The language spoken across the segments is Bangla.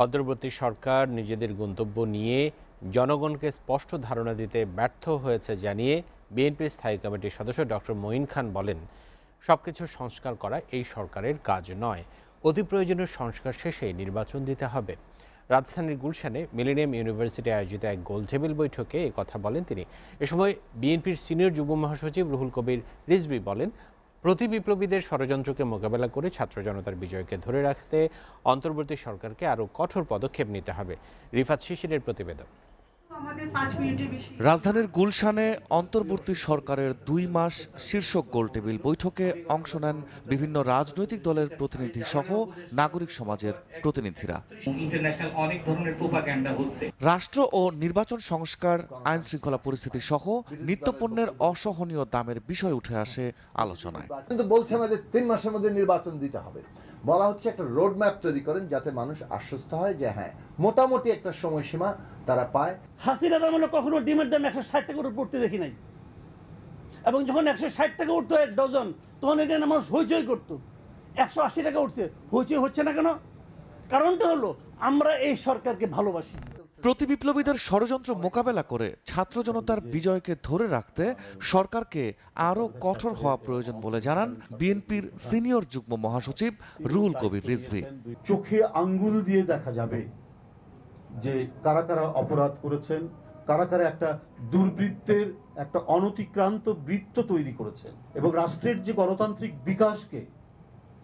অন্তর্বর্তী সরকার নিজেদের গন্তব্য নিয়ে জনগণকে স্পষ্ট ধারণা দিতে ব্যর্থ হয়েছে জানিয়ে বিএনপির স্থায়ী কমিটির সদস্য ডক্টর মঈন খান বলেন, সবকিছু সংস্কার করা এই সরকারের কাজ নয়, অতি প্রয়োজনীয় সংস্কার শেষেই নির্বাচন দিতে হবে। রাজধানীর গুলশানে মিলেনিয়াম ইউনিভার্সিটি আয়োজিত এক গোলটেবিল বৈঠকে এই কথা বলেন তিনি। এ সময় বিএনপির সিনিয়র যুগ্ম মহাসচিব রুহুল কবির রিজভী বলেন, প্রতি বিপ্লবীদের ষড়যন্ত্রকে মোকাবেলা করে ছাত্র জনতার বিজয়কে ধরে রাখতে অন্তর্বর্তী সরকারকে আরও কঠোর পদক্ষেপ নিতে হবে। রিফাত শিশিরের প্রতিবেদন। রাজধানীর গুলশানে অন্তর্বর্তী সরকারের ২ মাস শীর্ষক গোলটেবিল বৈঠকে অংশ নেন বিভিন্ন রাজনৈতিক দলের প্রতিনিধি সহ নাগরিক সমাজের প্রতিনিধিরা। রাষ্ট্র ও নির্বাচন সংস্কার, আইন শৃঙ্খলা পরিস্থিতি সহ নিত্যপণ্যের অসহনীয় দামের বিষয় উঠে আসে আলোচনায়। কিন্তু বলছে আমাদের ৩ মাসের মধ্যে নির্বাচন দিতে হবে। বলা হচ্ছে একটা রোড ম্যাপ তৈরি করেন যাতে মানুষ আশ্বস্ত হয় যে হ্যাঁ মোটামুটি একটা সময়সীমা তারা পায়। হাসিনার আমলে কখনো ডিমের দাম ১৬০ টাকা করে পড়তে দেখি নাই, এবং যখন ১৬০ টাকা উঠতো ১ ডজন, তখন এটা মানুষ হইচই করতো। ১৮০ টাকা উঠছে, হইচই হচ্ছে না কেন? কারণটা হলো আমরা এই সরকারকে ভালোবাসি। প্রতি বিপ্লবীদের ষড়যন্ত্র মোকাবেলা করে ছাত্র জনতার বিজয়কে ধরে রাখতে সরকারকে আরও কঠোর হওয়া প্রয়োজন বলে জানান বিএনপির সিনিয়র যুগ্ম মহাসচিব রুহুল কবির রিজভী। চোখে আঙ্গুল দিয়ে দেখা যাবে যে কারা কারা অপরাধ করেছেন, কারা কারা একটা দুর্বৃত্তের একটা অনতিক্রান্ত বৃত্ত তৈরি করেছেন এবং রাষ্ট্রের যে গণতান্ত্রিক বিকাশকে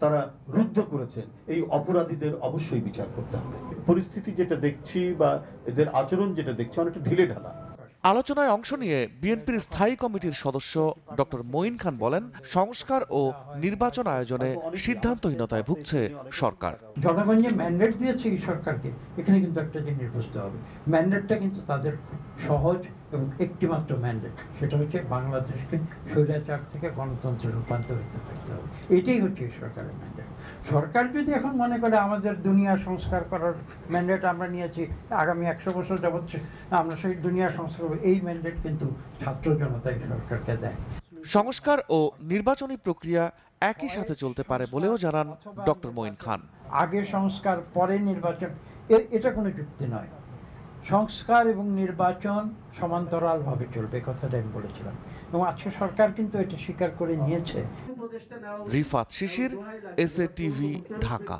তারা রুদ্ধ করেছেন। এই অপরাধীদের অবশ্যই বিচার করতে হবে। পরিস্থিতি যেটা দেখছি বা এদের আচরণ যেটা দেখছি অনেকটা ঢিলে ঢালা। আলোচনায় অংশ নিয়ে বিএনপির স্থায়ী কমিটির সদস্য ডক্টর মঈন খান বলেন, সংস্কার ও নির্বাচন আয়োজনে সিদ্ধান্তহীনতায় ভুগছে সরকার। জনগণ যে ম্যান্ডেট দিয়েছে এই সরকারকে, এখানে কিন্তু একটা জিনিস বুঝতে হবে, ম্যান্ডেটটা কিন্তু তাদের খুব সহজ এবং একটিমাত্র ম্যান্ডেট, সেটা হচ্ছে বাংলাদেশকে স্বৈরাচার থেকে গণতন্ত্রে রূপান্তরিত করতে হবে। এটাই হচ্ছে এই সরকারের ম্যান্ডেট। সরকার যদি এখন মনে করে আমাদের দুনিয়া সংস্কার করার ম্যান্ডেট আমরা নিয়েছি, আগামী ১০০ বছর যাবত আমরা সেই দুনিয়া সংস্কার করব, এই ম্যান্ডেট কিন্তু ছাত্র জনতা এই সরকারকে দেয়। সংস্কার ও নির্বাচনী প্রক্রিয়া একই সাথে চলতে পারে বলেও জানান ডক্টর মঈন খান। আগে সংস্কার পরে নির্বাচন, এটা কোনো যুক্তি নয়। সংস্কার এবং নির্বাচন সমান্তরালভাবে চলবে, কথাটা আমি বলেছিলাম, এবং আজকে সরকার কিন্তু এটা স্বীকার করে নিয়েছে। রিফাত শিশির, এসএ টিভি, ঢাকা।